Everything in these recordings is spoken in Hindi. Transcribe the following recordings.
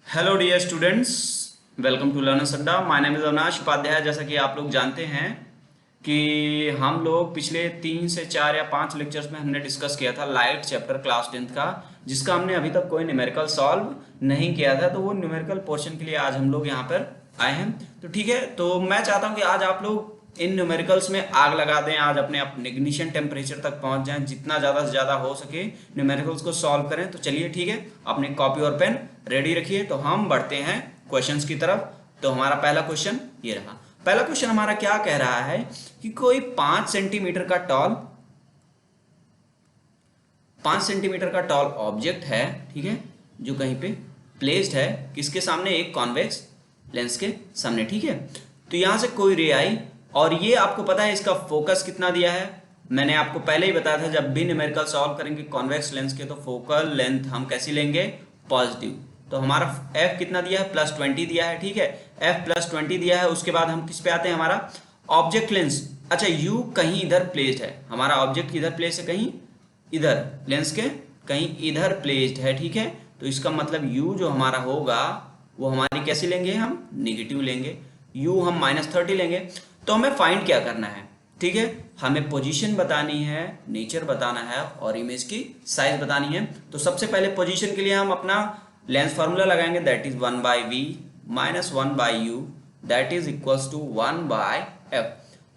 Hello dear students, welcome to learners Adda. My name is Avinash Upadhyay. जैसा कि आप लोग जानते हैं कि हम लोग पिछले 3 से 4 या 5 लेक्चर्स में हमने डिस्कस किया था लाइट चैप्टर क्लास 10th का, जिसका हमने अभी तक कोई न्यूमेरिकल सॉल्व नहीं किया था। तो वो न्यूमेरिकल पोर्शन के लिए आज हम लोग यहाँ पर आए हैं। तो ठीक है, तो मैं चाहता हूँ कि आज आप लोग इन न्यूमेरिकल्स में आग लगा दें, आज अपने इग्निशन टेम्परेचर तक पहुंच जाएं, जितना ज़्यादा से ज़्यादा हो सके न्यूमेरिकल्स को सॉल्व करें। तो चलिए ठीक है, अपने कॉपी और पेन रेडी रखिए। तो हम बढ़ते हैं क्वेश्चंस की तरफ। तो हमारा पहला क्वेश्चन ये रहा। पहला क्वेश्चन हमारा क्या कह रहा है कि कोई 5 सेंटीमीटर का टॉल ऑब्जेक्ट है, ठीक है, जो कहीं पे प्लेस्ड है, किसके सामने? एक कॉन्वेक्स लेंस के सामने, ठीक है। तो यहां से कोई रे आई और ये आपको पता है इसका फोकस कितना दिया है। मैंने आपको पहले ही बताया था, जब भी न्यूमेरिकल सॉल्व करेंगे कॉन्वेक्स लेंस के तो फोकल लेंथ हम कैसी लेंगे? पॉजिटिव। तो हमारा f कितना दिया है? +20 दिया है, ठीक है। f +20 दिया है। उसके बाद हम किस पे आते हैं? हमारा ऑब्जेक्ट लेंस। अच्छा, u कहीं इधर प्लेस्ड है, हमारा ऑब्जेक्ट किधर प्लेस है? कहीं इधर, लेंस के कहीं इधर प्लेस्ड है, ठीक है। तो इसका मतलब u जो हमारा होगा वो हमारी कैसी लेंगे? हम नेगेटिव लेंगे। u हम -30 लेंगे। तो हमें फाइंड क्या करना है? ठीक है, हमें पोजीशन बतानी है, नेचर बताना है और इमेज की साइज बतानी है। तो सबसे पहले पोजीशन के लिए हम अपना लेंस फार्मूला लगाएंगे, that is 1/v - 1/u that is equals to 1/f।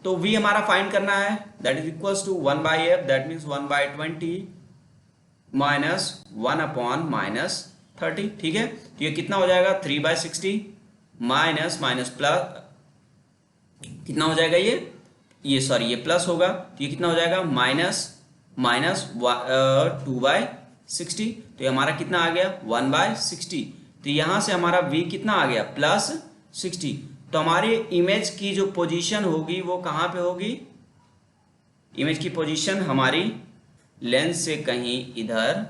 तो v हमारा फाइंड करना है, that is equals to 1/f, that means 1/20 - 1/-30, ठीक है। तो ये कितना हो जाएगा? 3/60 माइनस प्लस कितना हो जाएगा? ये प्लस होगा, तो ये कितना हो जाएगा? -2/60। तो ये हमारा कितना आ गया? 1/60। तो यहां से हमारा v कितना आ गया? +60। तो हमारी इमेज की जो पोजीशन होगी वो कहाँ पे होगी? इमेज की पोजीशन हमारी लेंस से कहीं इधर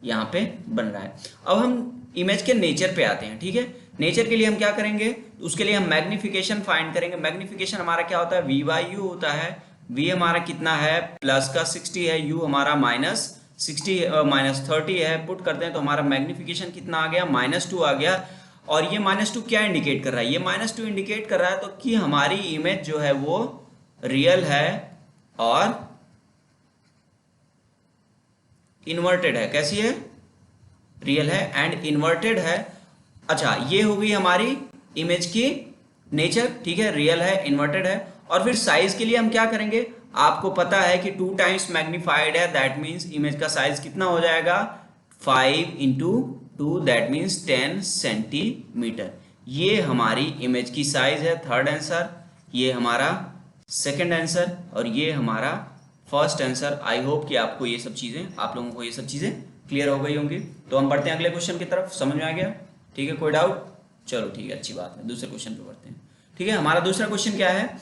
यहाँ पे बन रहा है। अब हम इमेज के नेचर पे आते हैं, ठीक है। नेचर के लिए हम क्या करेंगे? उसके लिए हम मैग्निफिकेशन फाइंड करेंगे। मैग्निफिकेशन हमारा क्या होता है? v/u होता है। v हमारा कितना है? +60 है, u हमारा -30 है। पुट करते हैं तो हमारा मैग्निफिकेशन कितना आ गया? -2 आ गया। और ये -2 क्या इंडिकेट कर रहा है? ये -2 इंडिकेट कर रहा है तो कि हमारी इमेज जो है वो रियल है और इन्वर्टेड है। कैसी है? रियल है एंड इन्वर्टेड है। अच्छा, ये होगी हमारी इमेज की नेचर, ठीक है। रियल है, इन्वर्टेड है। और फिर साइज के लिए हम क्या करेंगे? आपको पता है कि 2 टाइम्स मैग्नीफाइड है, दैट मीन्स इमेज का साइज कितना हो जाएगा? 5 × 2 दैट मीन्स 10 सेंटीमीटर। ये हमारी इमेज की साइज है, थर्ड आंसर। ये हमारा सेकंड आंसर और ये हमारा फर्स्ट आंसर। आई होप कि आपको ये सब चीजें, आप लोगों को ये सब चीजें क्लियर हो गई होंगी। तो हम बढ़ते हैं अगले क्वेश्चन की तरफ। समझ में आ गया? ठीक है, कोई डाउट? चलो ठीक है, अच्छी बात है। दूसरे क्वेश्चन पे बढ़ते हैं, ठीक है। हमारा दूसरा क्वेश्चन क्या है?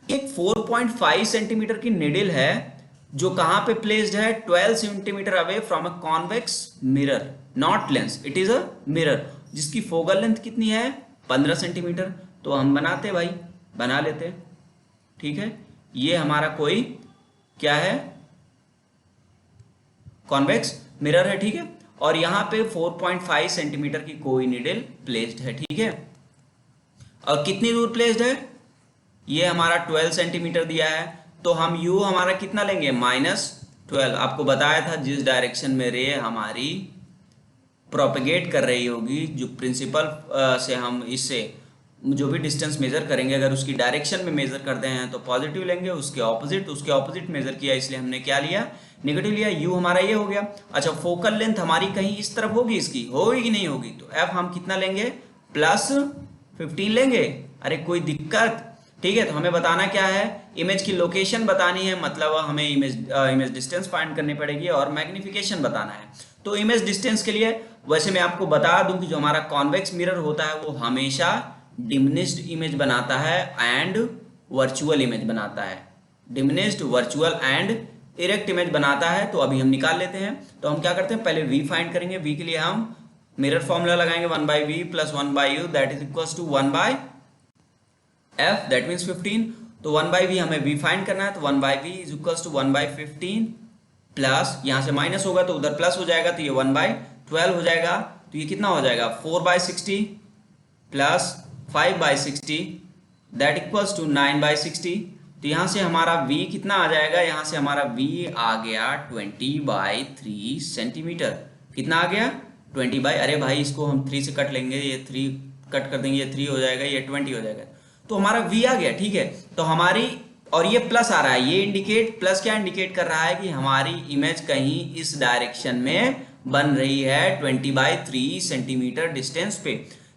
एक 4.5 सेंटीमीटर की निडल है जो कहां पे प्लेस्ड है? 12 centimetre away from a convex mirror, not lens, it is a mirror, जिसकी फोकल लेंथ कितनी है? 15 सेंटीमीटर। तो हम बनाते भाई, बना लेते, ठीक है। ये हमारा कोई क्या है? कॉन्वेक्स मिरर है, ठीक है। और यहां पे 4.5 सेंटीमीटर की कोई निडल प्लेस्ड है, ठीक है। और कितनी दूर प्लेस्ड है? ये हमारा 12 सेंटीमीटर दिया है। तो हम u हमारा कितना लेंगे? -12। आपको बताया था जिस डायरेक्शन में रे हमारी प्रोपेगेट कर रही होगी, जो प्रिंसिपल से हम इससे जो भी डिस्टेंस मेजर करेंगे, अगर उसकी डायरेक्शन में मेजर करते हैं तो पॉजिटिव लेंगे, उसके ऑपोजिट मेजर किया, इसलिए हमने क्या लिया? नेगेटिव लिया। u हमारा ये हो गया। अच्छा, फोकल लेंथ हमारी कहीं इस तरफ होगी, इसकी होगी कि नहीं होगी? तो f हम कितना लेंगे? +15 लेंगे। अरे कोई दिक्कत? ठीक है। तो हमें बताना क्या है? इमेज की लोकेशन बतानी है, मतलब हमें इमेज डिस्टेंस फाइंड करनी पड़ेगी और मैग्निफिकेशन बताना है। तो इमेज डिस्टेंस के लिए वैसे मैं आपको बता दूं कि जो हमारा कॉन्वेक्स मिरर होता है वो हमेशा डिमिनिश्ड इमेज बनाता है एंड वर्चुअल इमेज बनाता है। Diminished, virtual and erect image बनाता है। तो अभी हम निकाल लेते हैं। तो हम क्या करते हैं? पहले v फाइंड करेंगे। v के लिए हम मिरर फॉर्मूला लगाएंगे, 1/v + 1/u that is equals to 1/f that means 15। तो 1/v हमें v फाइंड करना है, तो 1/v is equals to 1/15 plus, यहां से माइनस होगा तो उधर प्लस हो जाएगा, तो ये 1/12 हो जाएगा। तो ये कितना हो जाएगा 4/60 प्लस 5/60 दैट इक्वल्स टू 9/60। तो यहाँ से हमारा v कितना आ जाएगा, यहाँ से हमारा v आ गया 20/3 सेंटीमीटर। कितना आ गया 20 बाई, अरे भाई इसको हम 3 से कट लेंगे, ये 3 कट कर देंगे, ये 3 हो जाएगा, ये 20 हो जाएगा, तो हमारा v आ गया। ठीक है, तो हमारी, और ये प्लस आ रहा है, ये इंडिकेट, प्लस क्या इंडिकेट कर रहा है कि हमारी इमेज कहीं इस डायरेक्शन में बन रही है 20/3 सेंटीमीटर डिस्टेंस पे।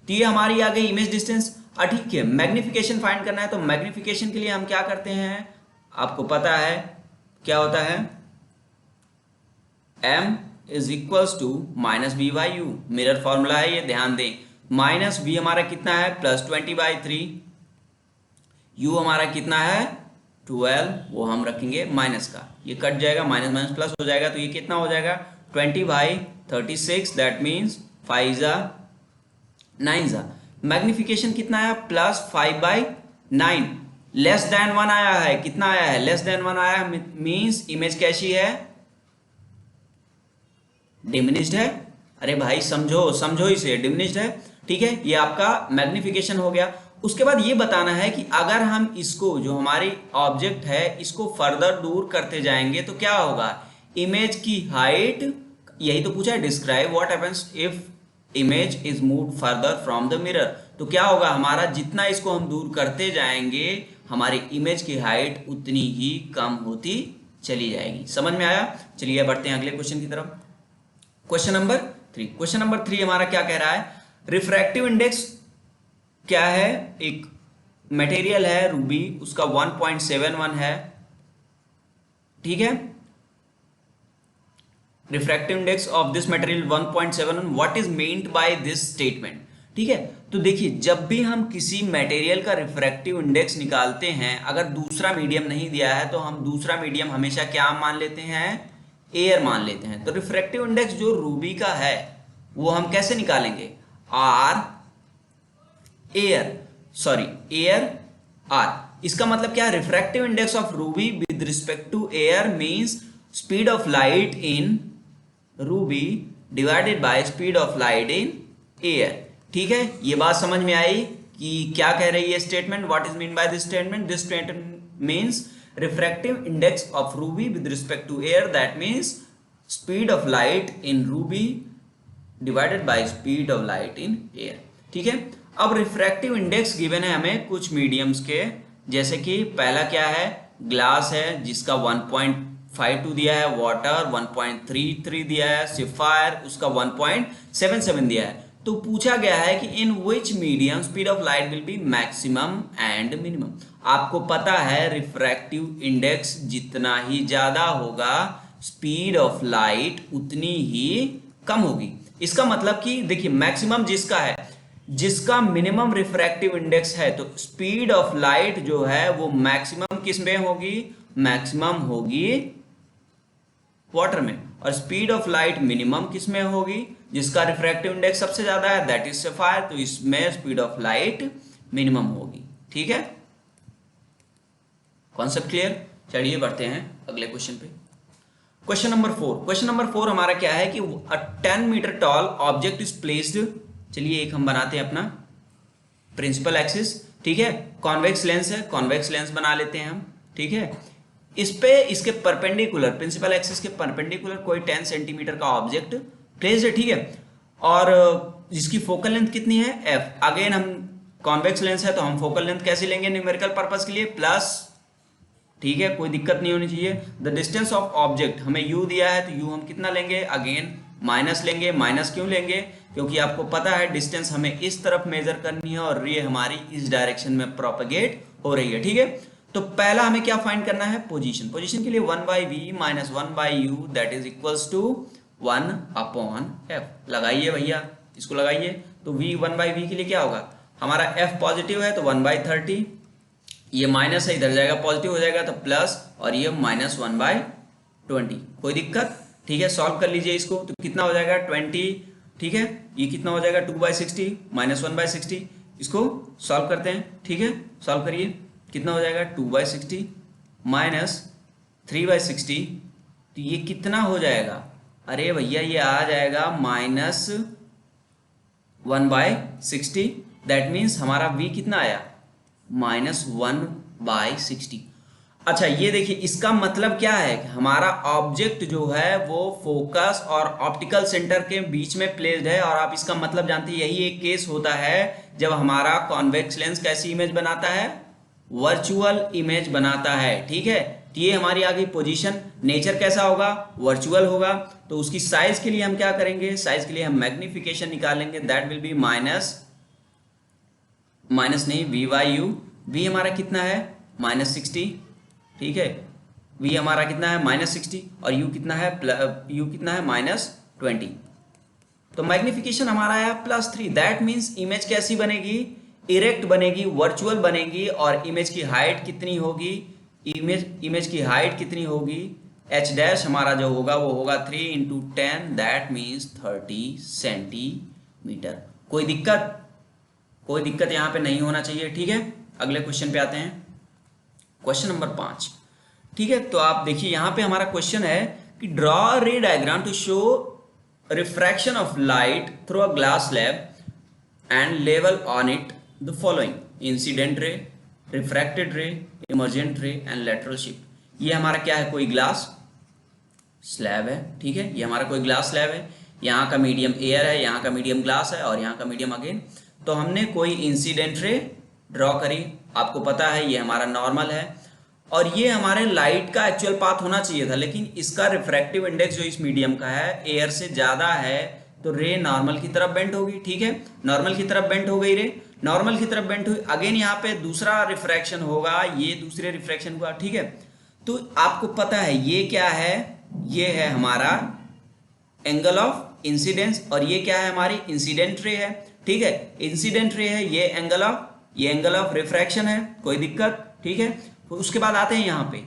तो ये हमारी आ गई इमेज डिस्टेंस। ठीक है, मैग्निफिकेशन फाइंड करना है, तो मैग्निफिकेशन के लिए हम क्या करते हैं, आपको पता है क्या होता है, m is equals to minus v by u, mirror formula है ये, ध्यान दें। माइनस v हमारा कितना है प्लस 20/3, u हमारा कितना है 12, वो हम रखेंगे माइनस का, ये कट जाएगा, माइनस माइनस प्लस हो जाएगा, तो ये कितना हो जाएगा 20/36, दैट मीन्स 5 जा 9 जा। मैग्निफिकेशन कितना आया प्लस 5/9, लेस देन 1 आया है, कितना आया है लेस देन 1 आया है, मीन्स इमेज कैसी है, डिमिनिश्ड है। अरे भाई समझो समझो इसे, डिमिनिश्ड है। ठीक है, ये आपका मैग्निफिकेशन हो गया। उसके बाद ये बताना है कि अगर हम इसको, जो हमारी ऑब्जेक्ट है, इसको फर्दर दूर करते जाएंगे तो क्या होगा, इमेज की हाइट, यही तो पूछा है, describe what happens if image is moved further from the mirror. तो क्या होगा, हमारा जितना इसको हम दूर करते जाएंगे हमारी इमेज की हाइट उतनी ही कम होती चली जाएगी। समझ में आया? चलिए बढ़ते हैं अगले क्वेश्चन की तरफ। Question number 3। क्वेश्चन नंबर 3 हमारा क्या कह रहा है, रिफ्रैक्टिव इंडेक्स क्या है, एक मटेरियल है रूबी, उसका 1.71 है। ठीक है, refractive index of this material 1.71, what is meant by this statement. ठीक है, तो देखिए जब भी हम किसी मटेरियल का रिफ्रैक्टिव इंडेक्स निकालते हैं, अगर दूसरा मीडियम नहीं दिया है तो हम दूसरा मीडियम हमेशा क्या मान लेते हैं, एयर मान लेते हैं। तो रिफ्रैक्टिव इंडेक्स जो रूबी का है वो हम कैसे निकालेंगे, R air, sorry air R. इसका मतलब क्या है, refractive index of ruby with respect to air means speed of light in ruby divided by speed of light in air. ठीक है, ये बात समझ में आई कि क्या कह रही है statement, what is mean by this statement. This statement means refractive index of ruby with respect to air, that means speed of light in ruby divided by speed of light in air। ठीक है, अब रिफ्रैक्टिव इंडेक्स गिवन है हमें कुछ मीडियम्स के, जैसे कि पहला क्या है, ग्लास है जिसका 1.52 दिया है, वाटर 1.33 दिया है, सिफायर उसका 1.77 दिया है। तो पूछा गया है कि in which medium speed of light will be maximum and minimum. आपको पता है रिफ्रैक्टिव इंडेक्स जितना ही ज्यादा होगा स्पीड ऑफ लाइट उतनी ही कम होगी। इसका मतलब कि देखिए मैक्सिमम जिसका है, जिसका मिनिमम रिफ्रैक्टिव इंडेक्स है, तो स्पीड ऑफ लाइट जो है वो मैक्सिमम किस में होगी, मैक्सिमम होगी वाटर में, और स्पीड ऑफ लाइट मिनिमम किस में होगी, जिसका रिफ्रैक्टिव इंडेक्स सबसे ज्यादा है, दैट इज सफायर, तो इसमें स्पीड ऑफ लाइट मिनिमम होगी। ठीक है, कॉन्सेप्ट क्लियर। चलिए बढ़ते हैं अगले क्वेश्चन पे। Question number 4। क्वेश्चन नंबर 4 हमारा क्या है कि 10 metre tall object is placed, चलिए एक हम बनाते हैं अपना प्रिंसिपल एक्सिस। ठीक है, कॉन्वेक्स लेंस है, कॉन्वेक्स लेंस बना लेते हैं हम। ठीक है, इस पे इसके परपेंडिकुलर, प्रिंसिपल एक्सिस के परपेंडिकुलर कोई 10 सेंटीमीटर का ऑब्जेक्ट प्लेस्ड है। ठीक है, और जिसकी फोकल लेंथ कितनी है, एफ। अगेन हम कॉन्वेक्स लेंस है तो हम फोकल लेंथ कैसे लेंगे न्यूमेरिकल पर्पस के लिए, प्लस। ठीक है, कोई दिक्कत नहीं होनी चाहिए। द डिस्टेंस ऑफ ऑब्जेक्ट, हमें u दिया है तो u हम कितना लेंगे, अगेन माइनस लेंगे। माइनस क्यों लेंगे, क्योंकि आपको पता है डिस्टेंस हमें इस तरफ मेजर करनी है और ये हमारी इस डायरेक्शन में प्रोपेगेट हो रही है। ठीक है, तो पहला हमें क्या फाइंड करना है, पोजीशन। पोजीशन के लिए 1/v minus 1/u that is equals to 1/f। लगाइए भैया, इसको लगाइए। तो v 1/v के लिए क्या होगा, हमारा f पॉजिटिव है तो 1/30, ये माइनस है इधर जाएगा पॉजिटिव हो जाएगा तो प्लस, और ये माइनस 1/20। कोई दिक्कत? ठीक है, सॉल्व कर लीजिए इसको, तो कितना हो जाएगा 20। ठीक है, ये कितना हो जाएगा 2/60 माइनस 1/60। इसको सॉल्व करते हैं। ठीक है, सॉल्व करिए, कितना हो जाएगा 2/60 माइनस 3/60, तो ये कितना हो जाएगा, अरे भैया ये आ जाएगा माइनस 1/60, दैट मीन्स हमारा v कितना आया -1/60। अच्छा ये देखिए इसका मतलब क्या है कि हमारा ऑब्जेक्ट जो है वो फोकस और ऑप्टिकल सेंटर के बीच में प्लेस्ड है, और आप इसका मतलब जानते हैं यही एक केस होता है जब हमारा कॉन्वेक्स लेंस कैसी इमेज बनाता है, वर्चुअल इमेज बनाता है। ठीक है, तो ये हमारी आ गई पोजीशन। नेचर कैसा होगा, वर्चुअल होगा, तो उसकी साइज के लिए हम क्या करेंगे, साइज के लिए हम मैग्निफिकेशन निकालेंगे, दैट विल बी माइनस नहीं v/u। v हमारा कितना है -60, ठीक है, v हमारा कितना है -60 और u कितना है -20। तो मैग्निफिकेशन हमारा है +3, दैट मीन्स इमेज कैसी बनेगी, इरेक्ट बनेगी, वर्चुअल बनेगी, और इमेज की हाइट कितनी होगी, इमेज की हाइट कितनी होगी, h डैश हमारा जो होगा वो होगा 3 × 10, दैट मीन्स 30 सेंटीमीटर। कोई दिक्कत यहाँ पे नहीं होना चाहिए। ठीक है, अगले क्वेश्चन पे आते हैं, क्वेश्चन नंबर 5। ठीक है, तो आप देखिए यहाँ पे हमारा क्वेश्चन है कि draw ray diagram to show refraction of light through a glass slab and लेवल on it the following: incident ray, refracted ray, emergent ray and lateral shift. ये हमारा क्या है, कोई ग्लास स्लैब है। ठीक है, ये हमारा कोई ग्लास स्लैब है, यहाँ का मीडियम एयर है, यहाँ का मीडियम ग्लास है और यहाँ का मीडियम अगेन। तो हमने कोई इंसिडेंट रे ड्रॉ करी, आपको पता है ये हमारा नॉर्मल है, और ये हमारे लाइट का एक्चुअल पाथ होना चाहिए था, लेकिन इसका रिफ्रैक्टिव इंडेक्स जो इस मीडियम का है एयर से ज़्यादा है, तो रे नॉर्मल की तरफ बेंड होगी। ठीक है, नॉर्मल की तरफ बेंड हो गई, रे नॉर्मल की तरफ बेंड हुई। अगेन यहाँ पे दूसरा रिफ्रैक्शन होगा, ये दूसरे रिफ्रैक्शन हुआ। ठीक है, तो आपको पता है ये क्या है, ये है हमारा एंगल ऑफ इंसिडेंस, और ये क्या है, हमारी इंसिडेंट रे है। ठीक है, इंसिडेंट रे है, ये एंगल ऑफ रिफ्रैक्शन है, कोई दिक्कत। ठीक है, तो उसके बाद आते हैं यहाँ पे।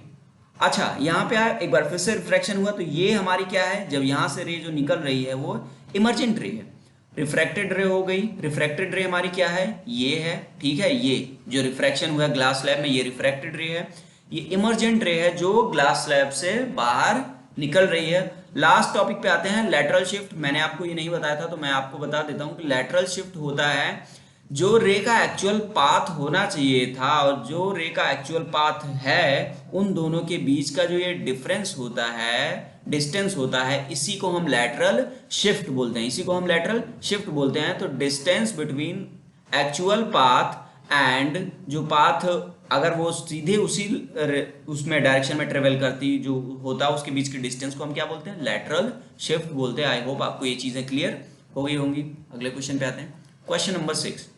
अच्छा यहाँ पे एक बार फिर से रिफ्रैक्शन हुआ, तो ये हमारी क्या है, जब यहाँ से रे जो निकल रही है वो इमर्जेंट रे है। रिफ्रैक्टेड रे हो गई, रिफ्रैक्टेड रे हमारी क्या है, ये है। ठीक है, ये जो रिफ्रैक्शन हुआ ग्लास स्लैब में, ये रिफ्रैक्टेड रे है। ये इमर्जेंट रे है जो ग्लास स्लैब से बाहर निकल रही है। लास्ट टॉपिक पे आते हैं, लैटरल शिफ्ट। मैंने आपको ये नहीं बताया था तो मैं आपको बता देता हूँ कि लैटरल शिफ्ट होता है जो रे का एक्चुअल पाथ होना चाहिए था और जो रे का एक्चुअल पाथ है, उन दोनों के बीच का जो ये डिफरेंस होता है, डिस्टेंस होता है, इसी को हम लैटरल शिफ्ट बोलते हैं, इसी को हम लैटरल शिफ्ट बोलते हैं। तो distance between actual path and जो पाथ अगर वो सीधे उसमें डायरेक्शन में ट्रेवल करती जो होता है उसके बीच की डिस्टेंस को हम क्या बोलते हैं, लैटरल शिफ्ट बोलते हैं। आई होप आपको ये चीजें क्लियर हो गई होंगी। अगले क्वेश्चन पे आते हैं, क्वेश्चन नंबर 6।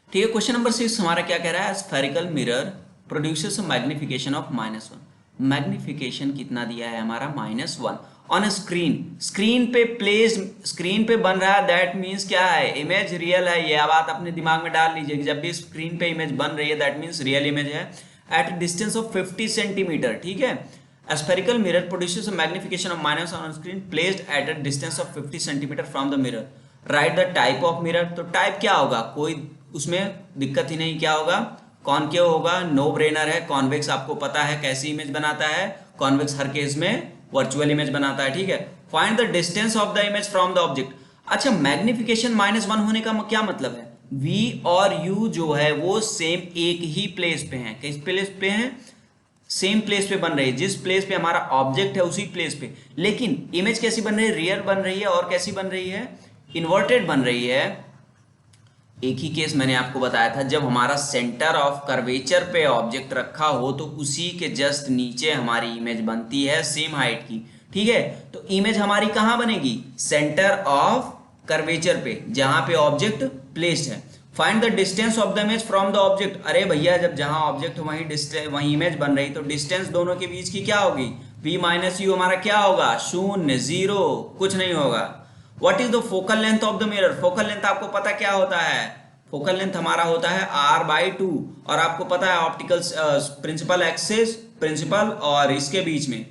ठीक है, क्वेश्चन नंबर 6 हमारा क्या कह रहा है, spherical mirror produces a magnification of -1। Magnification कितना दिया है हमारा, -1 ऑन स्क्रीन। स्क्रीन पे बन रहा है, दैट मीन्स क्या है, इमेज रियल है। ये बात अपने दिमाग में डाल लीजिए कि जब भी स्क्रीन पे इमेज बन रही है दैट मीन्स रियल इमेज है, एट डिस्टेंस ऑफ 50 सेंटीमीटर। ठीक है, a spherical mirror produces a magnification of -1 on screen placed at a distance of 50 centimeter from the mirror. Write the type of mirror। तो टाइप क्या होगा, कोई उसमें दिक्कत ही नहीं, क्या होगा, कॉनकेव होगा, नो ब्रेनर है। कॉन्वेक्स आपको पता है कैसी इमेज बनाता है, कॉन्वेक्स हर केस में वर्चुअल इमेज बनाता है। ठीक है, find the distance of the image from the object. अच्छा, मैग्निफिकेशन -1 होने का क्या मतलब है, v और u जो है वो सेम एक ही प्लेस पे हैं। किस प्लेस पे हैं, सेम प्लेस पे बन रही है, जिस प्लेस पे हमारा ऑब्जेक्ट है उसी प्लेस पे। लेकिन इमेज कैसी बन रही है, रियल बन रही है, और कैसी बन रही है, इन्वर्टेड बन रही है। एक ही केस मैंने आपको बताया था, जब हमारा सेंटर ऑफ कर्वेचर पे ऑब्जेक्ट रखा हो तो उसी के जस्ट नीचे हमारी इमेज बनती है सेम हाइट की। ठीक है, तो इमेज हमारी कहाँ बनेगी, सेंटर ऑफ कर्वेचर पे, जहां पे ऑब्जेक्ट प्लेस्ड है। Find the distance of the image from the object. अरे भैया, जब जहां ऑब्जेक्ट वहीं इमेज बन रही, तो डिस्टेंस दोनों के बीच की क्या होगी, v - u हमारा क्या होगा, 0, 0, कुछ नहीं होगा। What is the focal length of the mirror. Focal length आपको पता क्या होता है, फोकल लेंथ हमारा होता है r/2, और आपको पता है ऑप्टिकल प्रिंसिपल एक्सिस, प्रिंसिपल और इसके बीच में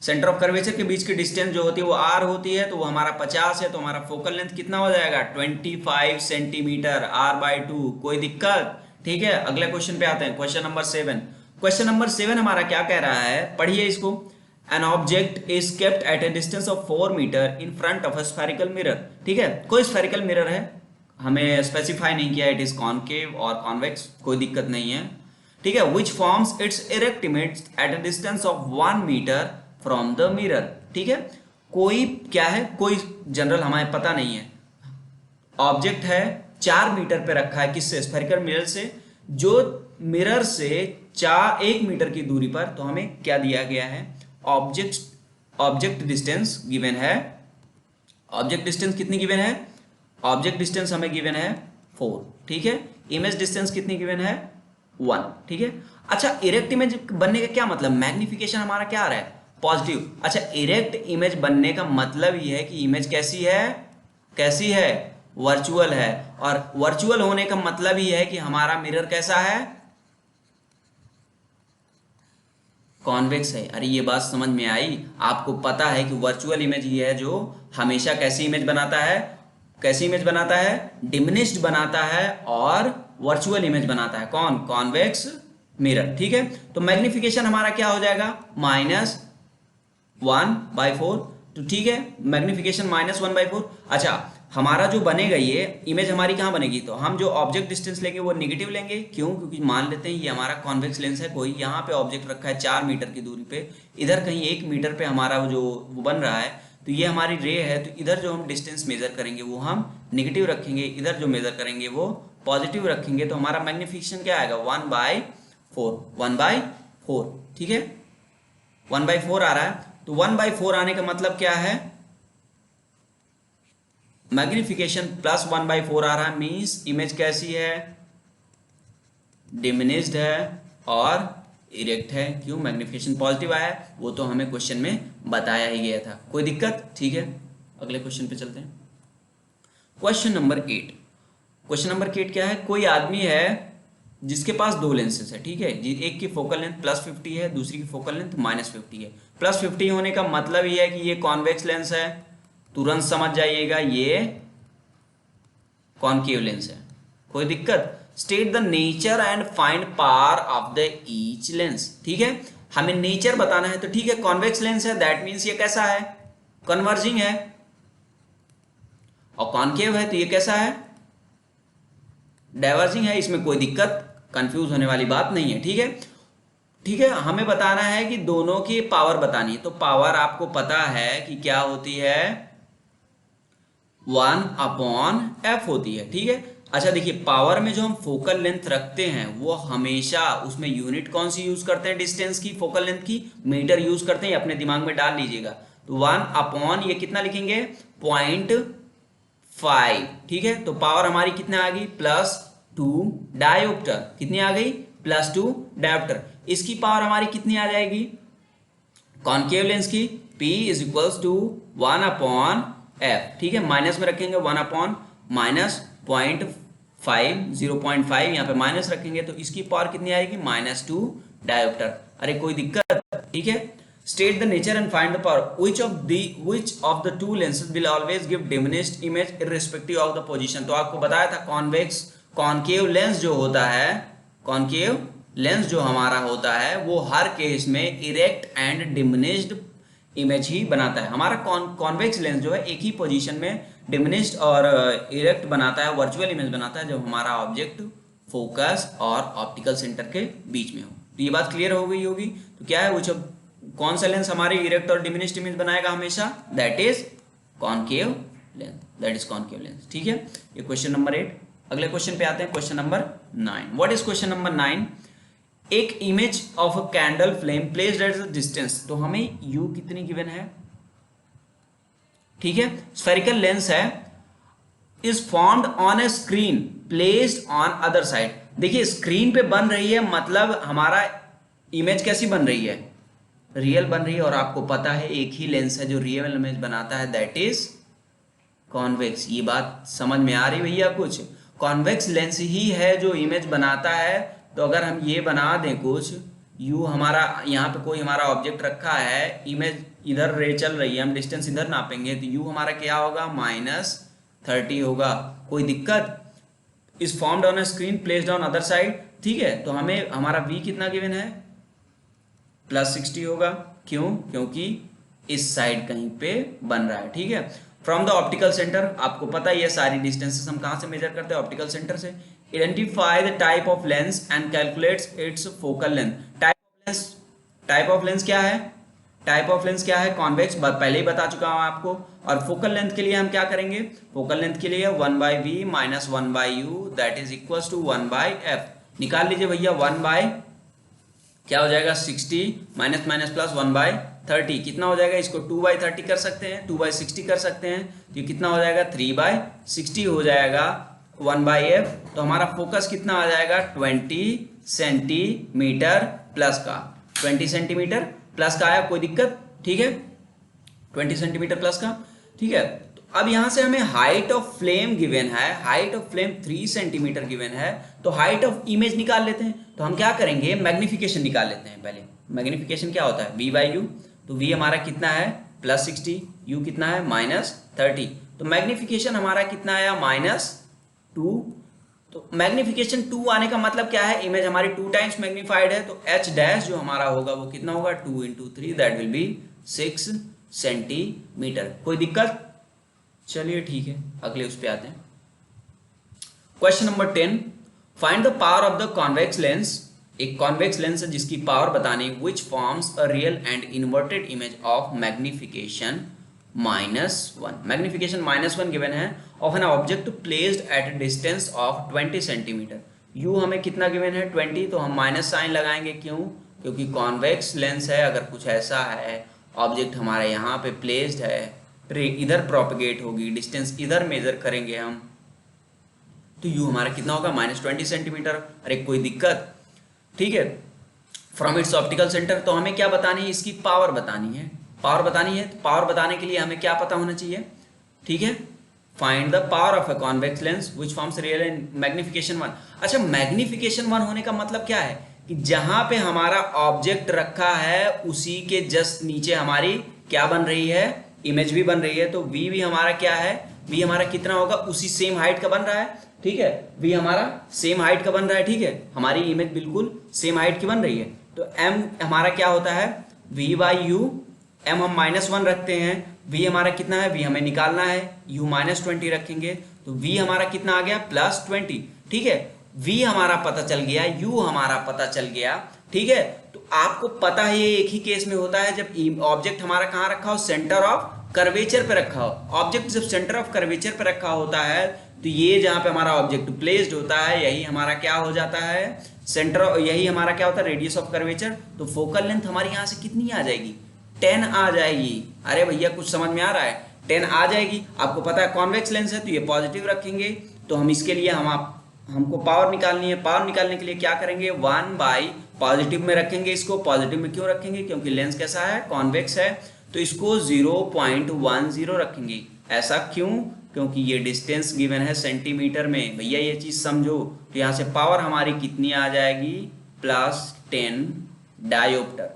सेंटर ऑफ कर्वेचर के बीच की डिस्टेंस जो होती है वो r होती है, तो वो हमारा 50 है, तो हमारा फोकल लेंथ कितना हो जाएगा, 25 सेंटीमीटर, r/2। कोई दिक्कत, ठीक है। अगले क्वेश्चन पे आते हैं, क्वेश्चन नंबर 7। क्वेश्चन नंबर 7 हमारा क्या कह रहा है, पढ़िए इसको। An object is kept at a distance of 4 metre in front of a spherical mirror. ठीक है, कोई स्फेरिकल मिरर है, हमें स्पेसिफाई नहीं किया इट इज कॉनकेव और कॉन्वेक्स, कोई दिक्कत नहीं है। ठीक है, which forms its erect image at a distance of 1 metre from the mirror. ठीक है, कोई क्या है, कोई जनरल हमें पता नहीं है, ऑब्जेक्ट है 4 मीटर पे रखा है, किससे, स्फेरिकल मिरर से, जो मिरर से 1 मीटर की दूरी पर, तो हमें क्या दिया गया है, ऑब्जेक्ट डिस्टेंस गिवन है। ऑब्जेक्ट डिस्टेंस कितनी गिवन है, ऑब्जेक्ट डिस्टेंस हमें गिवन है 4। ठीक है, इमेज डिस्टेंस कितनी गिवन है 1। ठीक है, अच्छा इरेक्ट इमेज बनने का क्या मतलब, मैग्निफिकेशन हमारा क्या आ रहा है, पॉजिटिव। अच्छा इरेक्ट इमेज बनने का मतलब ये है कि इमेज कैसी है, कैसी है, वर्चुअल है, और वर्चुअल होने का मतलब ये है कि हमारा मिरर कैसा है, कॉन्वेक्स है। अरे ये बात समझ में आई, आपको पता है कि वर्चुअल इमेज ये है जो हमेशा कैसी इमेज बनाता है, कैसी इमेज बनाता है, डिमिनिश्ड बनाता है और वर्चुअल इमेज बनाता है, कौन, कॉन्वेक्स मिरर। ठीक है, तो मैग्निफिकेशन हमारा क्या हो जाएगा, -1/4। तो ठीक है, मैग्निफिकेशन -1/4। अच्छा हमारा जो बनेगा ये इमेज हमारी कहाँ बनेगी, तो हम जो ऑब्जेक्ट डिस्टेंस लेंगे वो निगेटिव लेंगे, क्यों, क्योंकि मान लेते हैं ये हमारा कॉन्वेक्स लेंस है, कोई यहाँ पे ऑब्जेक्ट रखा है 4 मीटर की दूरी पे, इधर कहीं 1 मीटर पे हमारा जो वो बन रहा है, तो ये हमारी रे है, तो इधर जो हम डिस्टेंस मेजर करेंगे वो हम निगेटिव रखेंगे, इधर जो मेजर करेंगे वो पॉजिटिव रखेंगे, तो हमारा मैग्निफिकेशन क्या आएगा, 1/4। ठीक है, 1/4 आ रहा है, तो 1/4 आने का मतलब क्या है, मैग्निफिकेशन +1/4 आ रहा है, मीन्स इमेज कैसी है, डिमिनिश्ड है और इरेक्ट है। क्यों, मैग्निफिकेशन पॉजिटिव आया है, वो तो हमें क्वेश्चन में बताया ही गया था, कोई दिक्कत। ठीक है, अगले क्वेश्चन पे चलते हैं। Question number 8। क्वेश्चन नंबर 8 क्या है, कोई आदमी है जिसके पास 2 लेंसेज है। ठीक है, एक की फोकल लेंथ +50 है, दूसरी की फोकल लेंथ -50 है। +50 होने का मतलब ये है कि ये कॉन्वेक्स लेंस है, तुरंत समझ जाइएगा ये कॉनकेव लेंस है, कोई दिक्कत। State the nature and find power of the each lens. ठीक है, हमें नेचर बताना है, तो ठीक है कॉन्वेक्स लेंस है, दैट मीन्स ये कैसा है, कन्वर्जिंग है, और कॉनकेव है तो ये कैसा है, डाइवर्जिंग है, इसमें कोई दिक्कत, कंफ्यूज होने वाली बात नहीं है। ठीक है, ठीक है, हमें बताना है कि दोनों की पावर बतानी है, तो पावर आपको पता है कि क्या होती है, 1/f होती है। ठीक है, अच्छा देखिए पावर में जो हम फोकल लेंथ रखते हैं वो हमेशा उसमें यूनिट कौन सी यूज करते हैं, डिस्टेंस की, फोकल लेंथ की, मीटर यूज करते हैं, अपने दिमाग में डाल लीजिएगा। तो 1/, ये कितना लिखेंगे, 0.5। ठीक है, तो पावर हमारी कितना आ गई, +2 डायोप्टर, कितनी आ गई, +2 डायोप्टर। इसकी पावर हमारी कितनी आ जाएगी, कॉनकेव लेंस की, P = 1/f। ठीक है, माइनस में रखेंगे 1/-0.5, 0.5 यहाँ पे माइनस रखेंगे, तो इसकी पावर कितनी आएगी, -2 डायोप्टर। अरे कोई दिक्कत। ठीक है, state the nature and find the power, which of the two lenses will always give diminished image irrespective of the position। तो आपको बताया था कॉनकेव लेंस जो होता है, कॉनकेव लेंस जो हमारा होता है वो हर केस में इरेक्ट एंड डिमिनिश्ड इमेज ही बनाता है। हमारा कॉन्वेक्स लेंस जो है एक ही पोजीशन में डिमिनिश्ड और इरेक्ट बनाता है, वर्चुअल इमेज बनाता है, जब हमारा ऑब्जेक्ट फोकस और ऑप्टिकल सेंटर के बीच में हो। तो ये बात क्लियर हो गई होगी। तो क्या है वो, जब कौन सा लेंस हमारी इरेक्ट और डिमिनिश्ड इमेज बनाएगा हमेशा, that is concave lens, that is concave lens. ठीक है, ये क्वेश्चन नंबर 8। अगले क्वेश्चन पे आते हैं, question number 9। What is question number 9, एक image of a candle flame placed at the distance, तो हमें यू कितनी गिवन है, ठीक है, स्फेरिकल लेंस है, is formed on A screen placed on other side. देखिए स्क्रीन पे बन रही है, मतलब हमारा इमेज कैसी बन रही है, रियल बन रही है, और आपको पता है एक ही लेंस है जो रियल इमेज बनाता है, दैट इज कॉन्वेक्स। ये बात समझ में आ रही भैया, कुछ कॉन्वेक्स लेंस ही है जो इमेज बनाता है। तो अगर हम ये बना दें कुछ, यू हमारा यहाँ पे कोई हमारा ऑब्जेक्ट रखा है, इमेज इधर रे चल रही है, हम डिस्टेंस इधर नापेंगे, तो यू हमारा क्या होगा, -30 होगा, कोई दिक्कत। Is formed on a screen placed on other side. ठीक है, तो हमें हमारा v कितना गिवन है, +60 होगा। क्यों? क्योंकि इस साइड कहीं पे बन रहा है, ठीक है। फ्रॉम द ऑप्टिकल सेंटर, आपको पता है ये सारी डिस्टेंसेस हम कहाँ से मेजर करते हैं? ऑप्टिकल सेंटर से। Identify the type of lens and calculates it's focal length. Type of lens क्या है? टाइप ऑफ लेंस क्या है? कॉन्वेक्स, पहले ही बता चुका हूं आपको। और फोकल लेंथ के लिए हम क्या करेंगे? फोकल लेंथ के लिए 1/v minus 1/u that is equal to 1/f। निकाल लीजिए भैया। 1 क्या हो जाएगा? 60 माइनस माइनस प्लस 1/30 कितना हो जाएगा? इसको 2/30 कर सकते हैं, 2/60 कर सकते हैं, तो ये कितना हो जाएगा? 3/60 हो जाएगा 1/f। तो हमारा फोकस कितना आ जाएगा? 20 सेंटीमीटर प्लस का। 20 सेंटीमीटर प्लस का आया, कोई दिक्कत? ठीक है, 20 सेंटीमीटर प्लस का, ठीक है। तो अब यहां से हमें हाइट ऑफ फ्लेम गिवन है, height of flame 3 centimetre given है, तो हाइट ऑफ इमेज निकाल लेते हैं। तो हम क्या करेंगे? मैग्निफिकेशन निकाल लेते हैं पहले। मैग्निफिकेशन क्या होता है? v/u। तो v हमारा कितना है? +60, u कितना है? -30। तो मैग्निफिकेशन हमारा कितना आया? -2। तो मैग्निफिकेशन 2 आने का मतलब क्या है? इमेज हमारी 2 टाइम्स मैग्नीफाइड है, तो h डैश जो हमारा होगा वो कितना होगा? 2 × 3 दैट विल बी 6 सेंटीमीटर। कोई दिक्कत? चलिए ठीक है, अगले उस पे आते हैं। Question number 10, find the power of the convex lens. एक कॉन्वेक्स लेंस है जिसकी पावर बतानी, which forms a real and inverted image of magnification -1। Magnification -1 given है of an object placed at a distance of 20 centimetre. You हमें कितना गिवन है? 20, तो हम माइनस साइन लगाएंगे। क्यों? क्योंकि कॉन्वेक्स लेंस है। अगर कुछ ऐसा है, ऑब्जेक्ट हमारा यहाँ पे प्लेस्ड है, रे इधर प्रोपगेट होगी, डिस्टेंस इधर मेजर करेंगे हम, तो यू हमारा कितना होगा? -20 सेंटीमीटर। अरे कोई दिक्कत? ठीक है। फ्रॉम इट्स ऑप्टिकल सेंटर, तो हमें क्या बतानी है? इसकी पावर बतानी है। पावर बतानी है, तो पावर बताने के लिए हमें क्या पता होना चाहिए? ठीक है, find the power of a convex lens which forms real and magnification 1। अच्छा, मैग्निफिकेशन 1 होने का मतलब क्या है? कि जहां पे हमारा ऑब्जेक्ट रखा है उसी के जस्ट नीचे हमारी क्या बन रही है? इमेज भी बन रही है। तो v भी हमारा क्या है? v हमारा कितना होगा? उसी सेम हाइट का बन रहा है, ठीक है। v हमारा सेम हाइट का बन रहा है, ठीक है। हमारी इमेज बिल्कुल सेम हाइट की बन रही है। तो m हमारा क्या होता है? v/u। m हम -1 रखते हैं, v हमारा कितना है? v हमें निकालना है, u -20 रखेंगे, तो v हमारा कितना आ गया? +20, ठीक है। v हमारा पता चल गया, u हमारा पता चल गया, ठीक है। तो आपको पता है ये एक ही केस में होता है जब ऑब्जेक्ट हमारा कहाँ रखा हो? सेंटर ऑफ कर्वेचर पे रखा हो। ऑब्जेक्ट जब सेंटर ऑफ कर्वेचर पे रखा होता है, तो ये जहाँ पे हमारा ऑब्जेक्ट प्लेस्ड होता है, यही हमारा क्या हो जाता है? सेंटर, यही हमारा क्या होता है? Radius of curvature. तो फोकल लेंथ हमारी यहाँ से कितनी आ जाएगी? 10 आ जाएगी। अरे भैया कुछ समझ में आ रहा है? 10 आ जाएगी। आपको पता है कॉन्वेक्स लेंस है, तो ये पॉजिटिव रखेंगे। तो हम इसके लिए हमको पावर निकालनी है। पावर निकालने के लिए क्या करेंगे? 1/, पॉजिटिव में रखेंगे इसको। पॉजिटिव में क्यों रखेंगे? क्योंकि लेंस कैसा है? कॉन्वेक्स है, तो इसको 0.10 रखेंगे। ऐसा क्यों? क्योंकि ये डिस्टेंस गिवन है सेंटीमीटर में। भैया ये चीज समझो। तो यहाँ से पावर हमारी कितनी आ जाएगी? +10 डायोप्टर,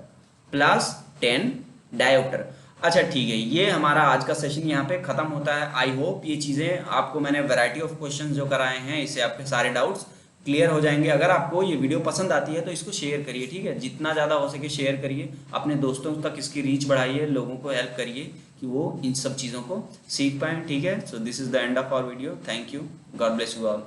+10 डायोप्टर। अच्छा ठीक है, ये हमारा आज का सेशन यहाँ पे खत्म होता है। आई होप ये चीज़ें आपको, मैंने वैरायटी ऑफ क्वेश्चन जो कराए हैं, इससे आपके सारे डाउट्स क्लियर हो जाएंगे। अगर आपको ये वीडियो पसंद आती है तो इसको शेयर करिए, ठीक है। जितना ज़्यादा हो सके शेयर करिए, अपने दोस्तों तक इसकी रीच बढ़ाइए, लोगों को हेल्प करिए कि वो इन सब चीज़ों को सीख पाएँ, ठीक है। So this is the end of our video. Thank you, God bless you all.